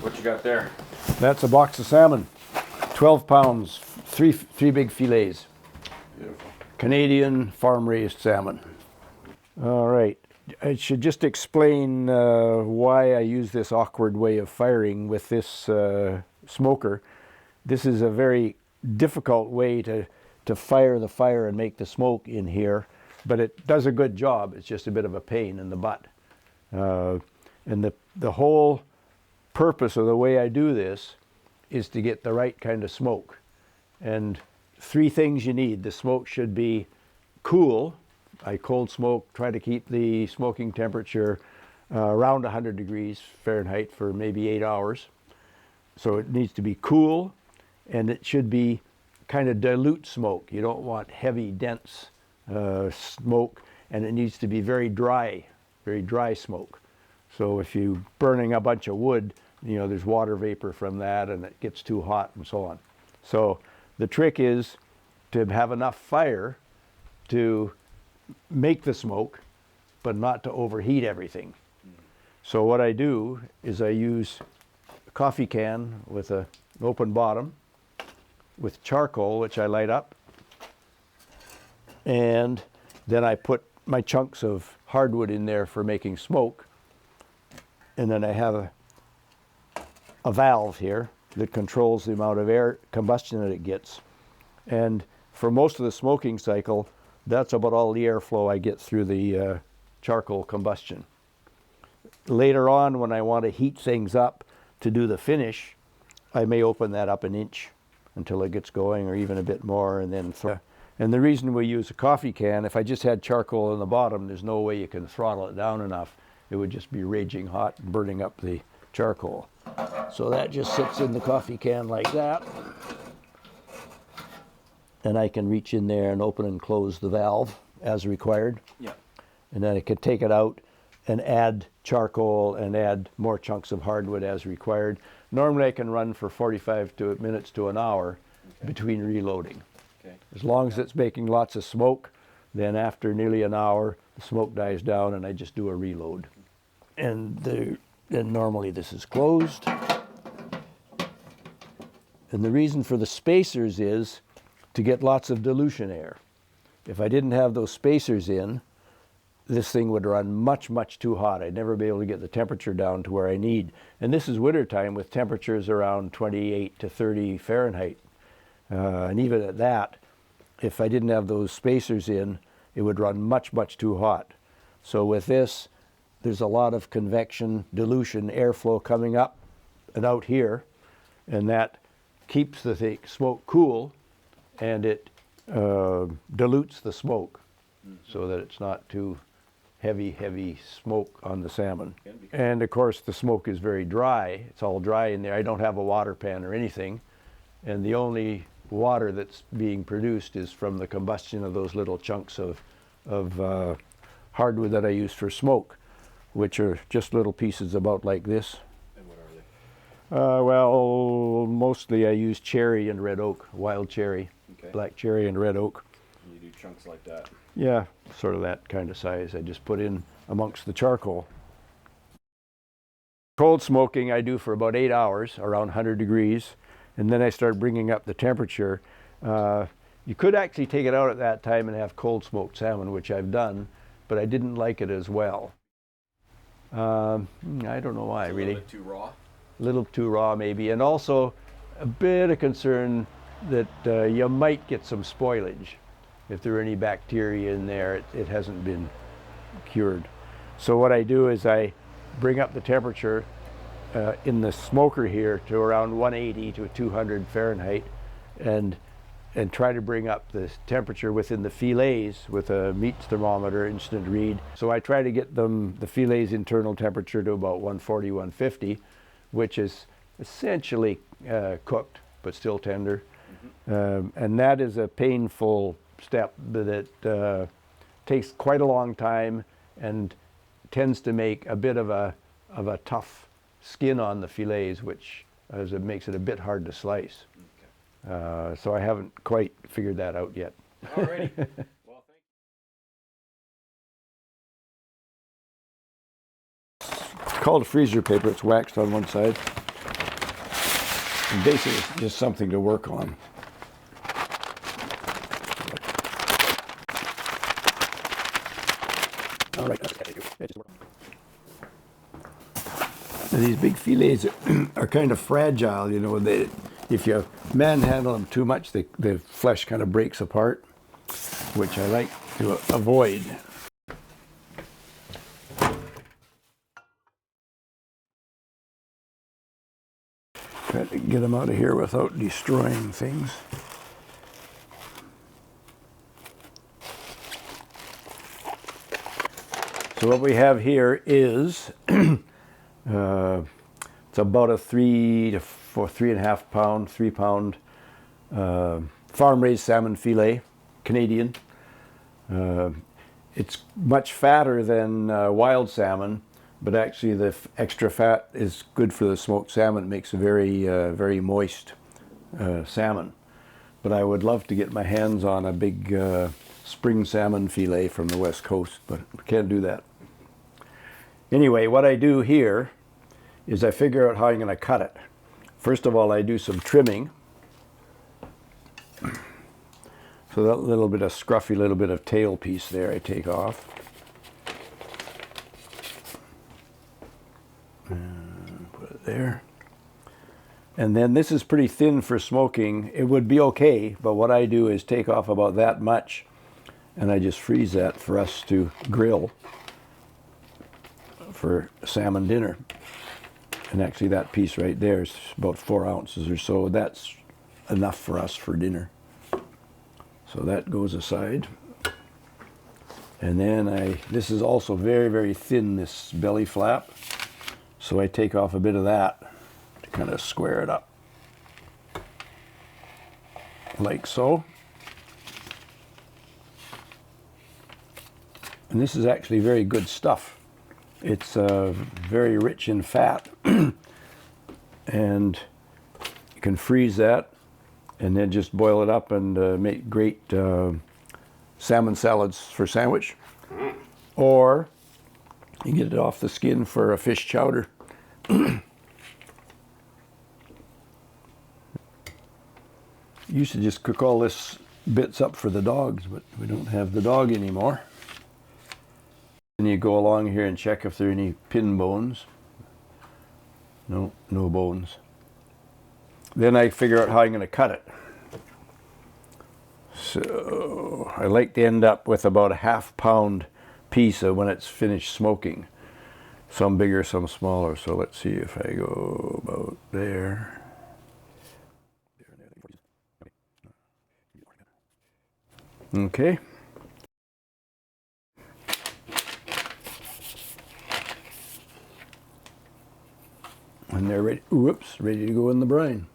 what you got there? That's a box of salmon, 12 pounds, three big filets. Beautiful. Canadian farm-raised salmon. All right, I should just explain why I use this awkward way of firing with this smoker. This is a very difficult way to fire the fire and make the smoke in here, but it does a good job. It's just a bit of a pain in the butt. And the whole purpose of the way I do this is to get the right kind of smoke. And three things you need. The smoke should be cool. I cold smoke, try to keep the smoking temperature around 100 degrees Fahrenheit for maybe 8 hours. So it needs to be cool, and it should be kind of dilute smoke. You don't want heavy, dense smoke, and it needs to be very dry smoke. So if you're burning a bunch of wood, you know, there's water vapor from that and it gets too hot and so on. So the trick is to have enough fire to make the smoke, but not to overheat everything. So what I do is I use a coffee can with an open bottom with charcoal, which I light up. And then I put my chunks of hardwood in there for making smoke. And then I have a valve here that controls the amount of air combustion that it gets. And for most of the smoking cycle, that's about all the airflow I get through the charcoal combustion. Later on, when I want to heat things up to do the finish, I may open that up an inch until it gets going, or even a bit more, and then throw. And the reason we use a coffee can, if I just had charcoal in the bottom, there's no way you can throttle it down enough. It would just be raging hot and burning up the charcoal. So that just sits in the coffee can like that. And I can reach in there and open and close the valve as required. Yeah. And then I could take it out and add charcoal and add more chunks of hardwood as required. Normally I can run for 45 minutes to an hour between reloading. Okay. As long as it's making lots of smoke, then after nearly an hour, the smoke dies down and I just do a reload. And normally this is closed. And the reason for the spacers is to get lots of dilution air. If I didn't have those spacers in, this thing would run much, much too hot. I'd never be able to get the temperature down to where I need. And this is wintertime with temperatures around 28 to 30 Fahrenheit. And even at that, if I didn't have those spacers in, it would run much, much too hot. So with this, there's a lot of convection, dilution, airflow coming up and out here, and that keeps the smoke cool, and it dilutes the smoke so that it's not too heavy smoke on the salmon. And of course the smoke is very dry. It's all dry in there. I don't have a water pan or anything, and the only water that's being produced is from the combustion of those little chunks of hardwood that I use for smoke, which are just little pieces about like this. And what are they? Well, mostly I use cherry and red oak, wild cherry, Okay. black cherry and red oak. And you do chunks like that. Yeah, sort of that kind of size. I just put in amongst the charcoal. Cold smoking I do for about 8 hours, around 100 degrees, and then I start bringing up the temperature. You could actually take it out at that time and have cold smoked salmon, which I've done, but I didn't like it as well. I don't know why, really. A little bit too raw? A little too raw, maybe, and also a bit of concern that you might get some spoilage. If there are any bacteria in there, it hasn't been cured. So what I do is I bring up the temperature in the smoker here to around 180 to 200 Fahrenheit, and try to bring up the temperature within the filets with a meat thermometer instant read. So I try to get the filets internal temperature to about 140, 150, which is essentially cooked, but still tender. And that is a painful step that takes quite a long time and tends to make a bit of a tough skin on the filets, which makes it a bit hard to slice. Okay. So I haven't quite figured that out yet. Alrighty. Well, thank you. It's called freezer paper. It's waxed on one side. basically it's just something to work on. All right. These big filets are kind of fragile, you know. If you manhandle them too much, the flesh kind of breaks apart, which I like to avoid. Try to get them out of here without destroying things. So what we have here is it's about a 3 to 3.5 pound, 3 pound farm-raised salmon fillet, Canadian. It's much fatter than wild salmon, but actually the extra fat is good for the smoked salmon. It makes a very moist salmon. But I would love to get my hands on a big spring salmon fillet from the West Coast, but I can't do that. Anyway, what I do here is I figure out how I'm going to cut it. First of all, I do some trimming. So that little bit of scruffy little bit of tail piece there I take off. And put it there. And then this is pretty thin for smoking. It would be okay, but what I do is take off about that much and I just freeze that for us to grill for salmon dinner. And actually that piece right there is about 4 ounces or so. That's enough for us for dinner. So that goes aside. And then this is also very thin, this belly flap. So I take off a bit of that to kind of square it up. Like so. And this is actually very good stuff. It's very rich in fat, and you can freeze that and then just boil it up and make great salmon salads for sandwich. Or you get it off the skin for a fish chowder. Used to just cook all this bits up for the dogs, but we don't have the dog anymore. And you go along here and check if there are any pin bones. No bones. Then I figure out how I'm going to cut it. So I like to end up with about a ½ pound piece of when it's finished smoking. Some bigger, some smaller. So let's see if I go about there. Okay. And they're ready, ready to go in the brine.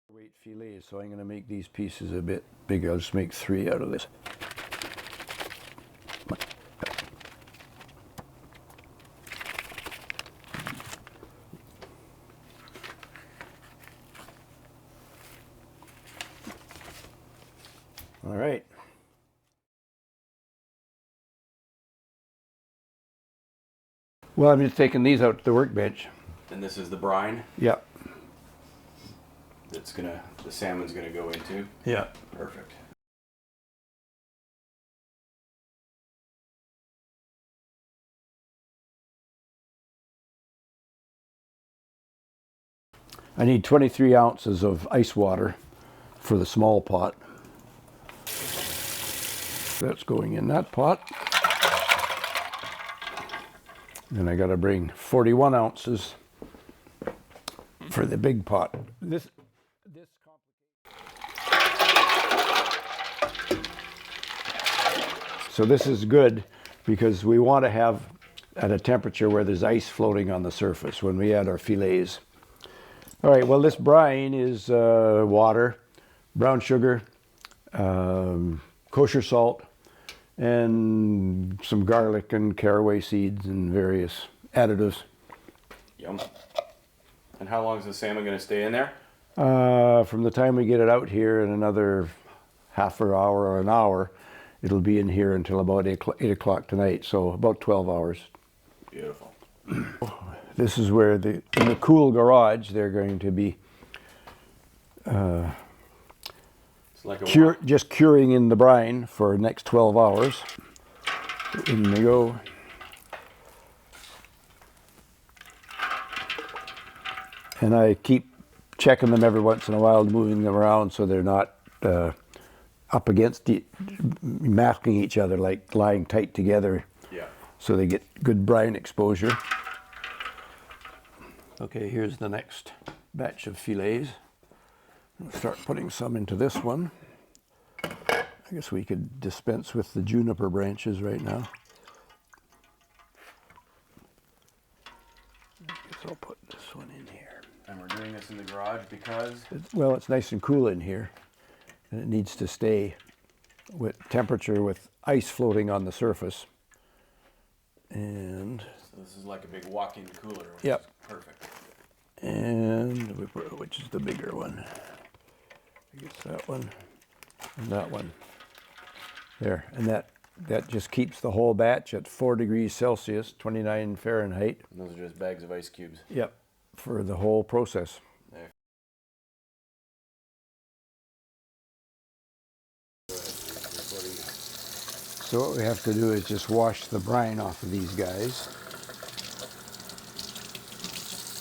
Weight fillets, so I'm going to make these pieces a bit bigger. I'll just make 3 out of this. All right. Well, I'm just taking these out to the workbench. And this is the brine Yep. that's the salmon's gonna go into. Yeah. Perfect. I need 23 ounces of ice water for the small pot. That's going in that pot. Then I got to bring 41 ounces for the big pot. So this is good because we want to have at a temperature where there's ice floating on the surface when we add our fillets. All right, well, this brine is water, brown sugar, kosher salt, and some garlic and caraway seeds and various additives. Yum. And how long is the salmon going to stay in there? From the time we get it out here in another half an hour or an hour, it'll be in here until about 8 o'clock tonight, so about 12 hours. Beautiful. This is where in the cool garage, they're going to be It's like a just curing in the brine for the next 12 hours. In they go. And I keep checking them every once in a while, moving them around so they're not up against, masking each other, like lying tight together. Yeah. So they get good brine exposure. Okay, here's the next batch of filets. I'll start putting some into this one. I guess we could dispense with the juniper branches right now. I guess I'll put this one in here. And we're doing this in the garage because? Well, it's nice and cool in here, and it needs to stay with temperature with ice floating on the surface. And So this is like a big walk-in cooler. Which Yep. is perfect. And which is the bigger one? I guess that one and that one. There, and that just keeps the whole batch at 4 degrees Celsius, 29 Fahrenheit. And those are just bags of ice cubes. Yep, for the whole process. There. So what we have to do is just wash the brine off of these guys.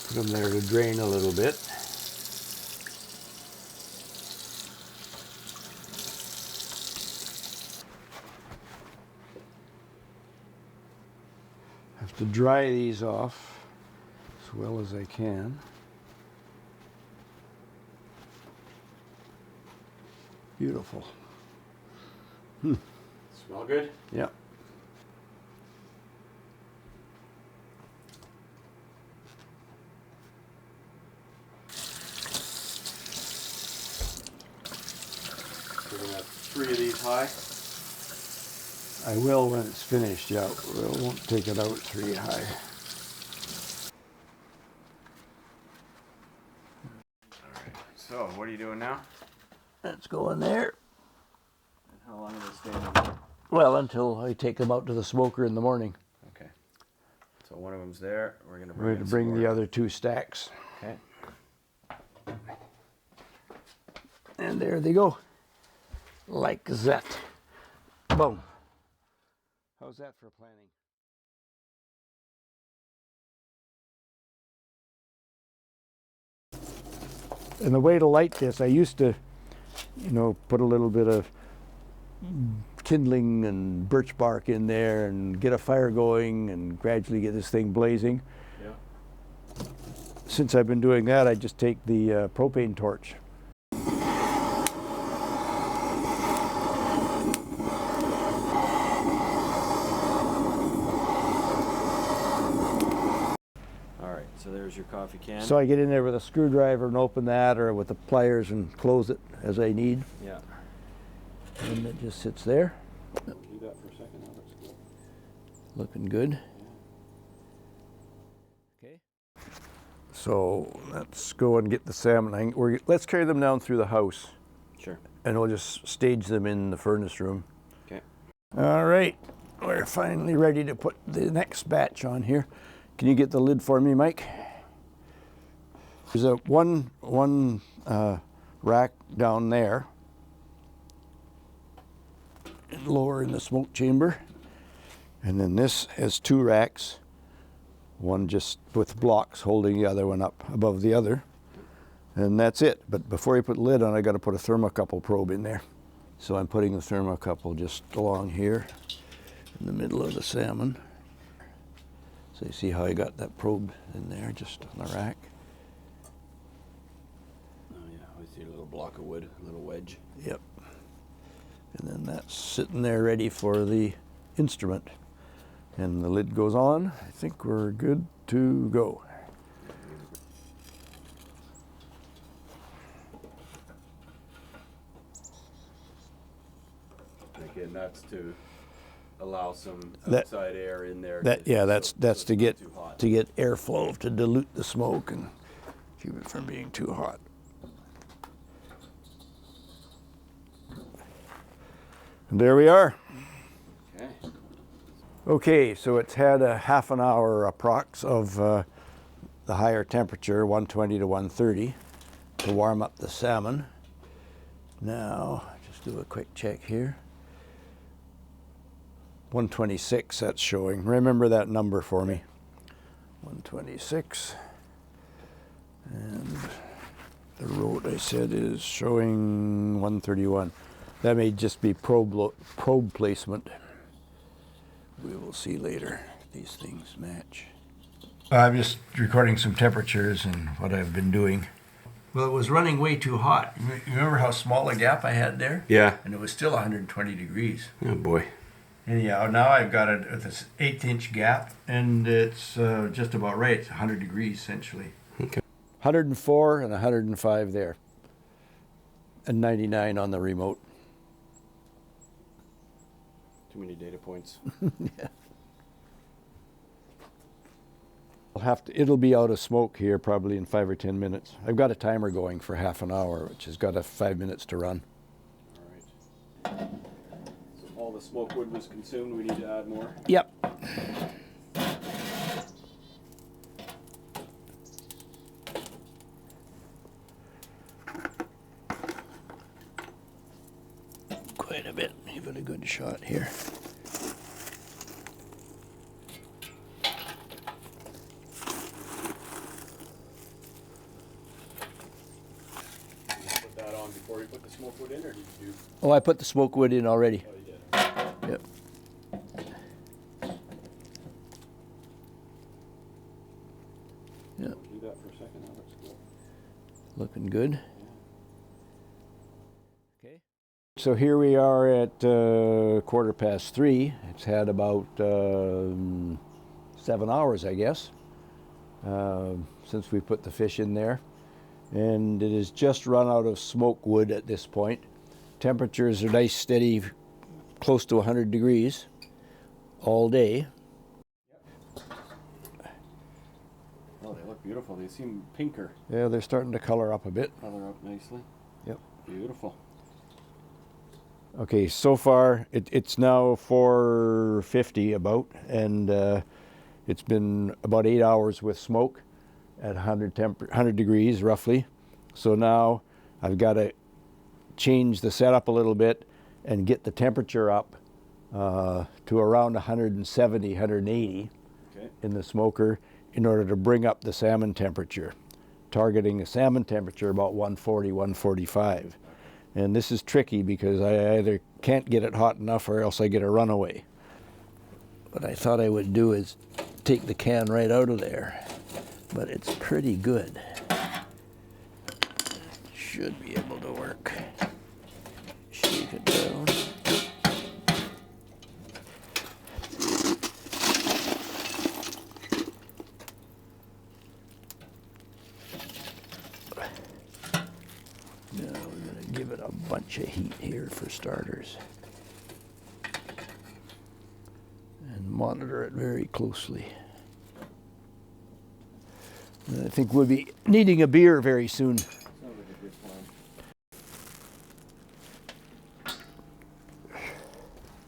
Put them there to drain a little bit. Have to dry these off as well as I can. Beautiful. Smell good? Yeah. We're gonna have 3 of these high. I will when it's finished, yeah. We won't take it out 3 high. So, what are you doing now? Let's go in there. And how long will it stay in there? Well, until I take them out to the smoker in the morning. Okay. So one of them's there. We're gonna We're going to bring the other 2 stacks. Okay. And there they go. Like that. Boom. How's that for planning? And the way to light this, I used to, put a little bit of kindling and birch bark in there and get a fire going and gradually get this thing blazing. Yeah. Since I've been doing that, I just take the propane torch. So there's your coffee can. So I get in there with a screwdriver and open that, or with the pliers and close it as I need. Yeah. And it just sits there. Do that for a second. Now let's go. Looking good. Okay. So let's go and get the salmon. Let's carry them down through the house. Sure. And we'll just stage them in the furnace room. Okay. All right. We're finally ready to put the next batch on here. Can you get the lid for me, Mike? There's a one rack down there, and lower in the smoke chamber, and then this has 2 racks, one just with blocks holding the other one up above the other, and that's it. But before you put the lid on, I got to put a thermocouple probe in there. So I'm putting the thermocouple just along here in the middle of the salmon. So you see how I got that probe in there, just on the rack? Oh yeah, I see a little block of wood, a little wedge. Yep. And then that's sitting there ready for the instrument. And the lid goes on. I think we're good to go. Again, that's to allow some That- outside air in there. That's so to it's get not too hot. airflow, to dilute the smoke and keep it from being too hot. And there we are. Okay, so it's had a half an hour approx of the higher temperature, 120 to 130, to warm up the salmon. Now, just do a quick check here. 126, that's showing. Remember that number for me. 126. And the road I said is showing 131. That may just be probe placement. We will see later if these things match. I'm just recording some temperatures and what I've been doing. Well, it was running way too hot. You remember how small a gap I had there? Yeah. And it was still 120 degrees. Oh boy. Anyhow, now I've got it with this 1/8" gap, and it's just about right. It's 100 degrees essentially. Okay. 104 and 105 there, and 99 on the remote. Too many data points. Yeah. It'll be out of smoke here probably in 5 or 10 minutes. I've got a timer going for half an hour, which has got 5 minutes to run. All right. So all the smoke wood was consumed. We need to add more. Yep. Quite a bit. Give it a good shot here. Before you put the smoke wood in, or did you do? Oh, I put the smoke wood in already. Oh, you did. Yep. Yep. Do that for a second. That looks cool. Looking good. Okay. So here we are at 3:15. It's had about 7 hours, I guess, since we put the fish in there. And it has just run out of smoke wood at this point. Temperatures are nice, steady, close to 100 degrees all day. Oh, they look beautiful. They seem pinker. Yeah, they're starting to color up a bit. Color up nicely. Yep. Beautiful. Okay, so far it's now 4:50 about, and it's been about 8 hours with smoke at 100 degrees roughly. So now I've got to change the setup a little bit and get the temperature up to around 170, 180 in the smoker in order to bring up the salmon temperature, targeting the salmon temperature about 140, 145. And this is tricky because I either can't get it hot enough or else I get a runaway. What I thought I would do is take the can right out of there, but it's pretty good. Should be able to work. Shake it down. Now we're going to give it a bunch of heat here for starters. And monitor it very closely. And I think we'll be needing a beer very soon. Sounds like a good plan.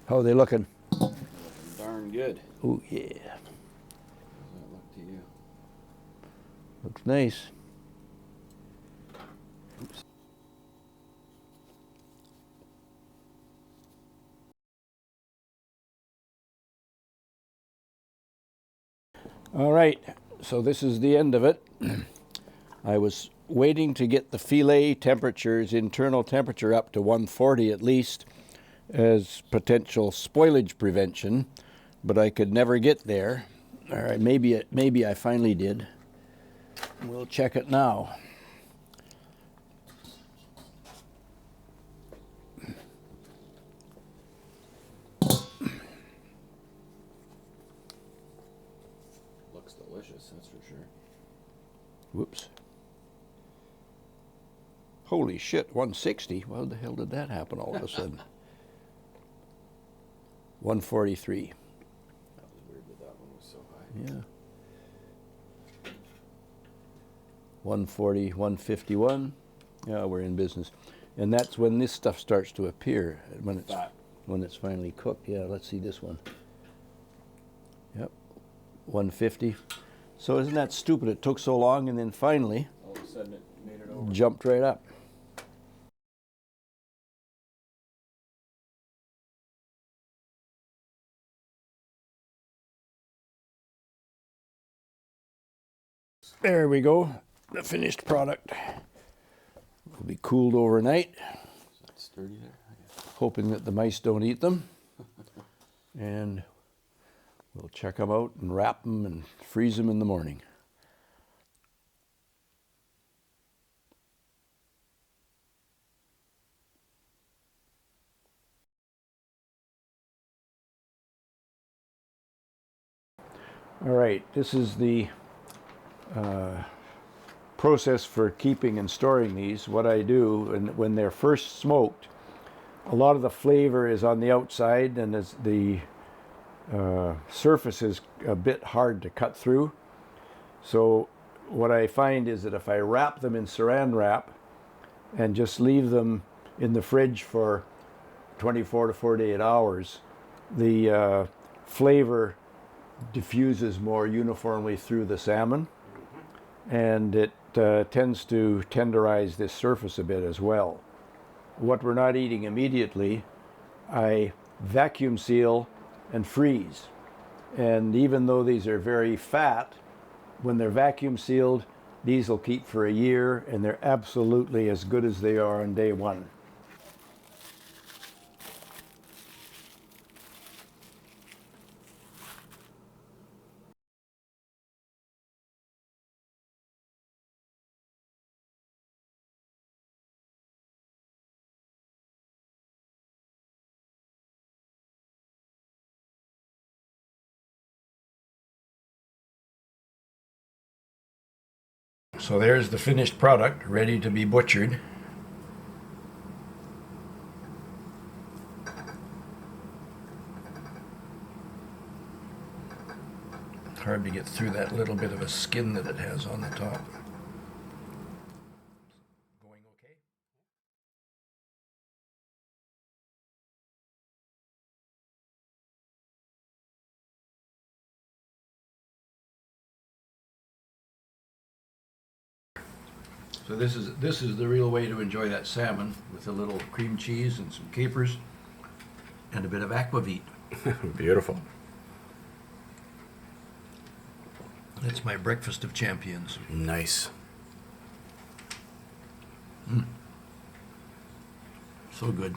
How are they looking? Looking darn good. Oh yeah. How does that look to you? Looks nice. Oops. All right, so this is the end of it. I was waiting to get the fillet temperatures, internal temperature up to 140 at least, as potential spoilage prevention, but I could never get there. All right, maybe I finally did. We'll check it now. Looks delicious, that's for sure. Whoops. Holy shit, 160. How the hell did that happen all of a sudden? 143. That was weird that that one was so high. Yeah. 140, 151. Yeah, we're in business. And that's when this stuff starts to appear, when it's finally cooked. Yeah, let's see this one. 150. So isn't that stupid? It took so long, and then finally All of a sudden it made it over. jumped right up. There we go, the finished product. Will be cooled overnight, Sturdy there? hoping that the mice don't eat them. And we'll check them out and wrap them and freeze them in the morning. All right, this is the process for keeping and storing these. What I do, and when they're first smoked, a lot of the flavor is on the outside, and as the surface is a bit hard to cut through. So what I find is that if I wrap them in saran wrap and just leave them in the fridge for 24 to 48 hours, the flavor diffuses more uniformly through the salmon, and it tends to tenderize this surface a bit as well. What we're not eating immediately, I vacuum seal and freeze. And even though these are very fat, when they're vacuum sealed, these will keep for a year, and they're absolutely as good as they are on day one. So there's the finished product, ready to be butchered. Hard to get through that little bit of a skin that it has on the top. Going okay? So this is the real way to enjoy that salmon, with a little cream cheese and some capers and a bit of aquavit. Beautiful. That's my breakfast of champions. Nice. So good.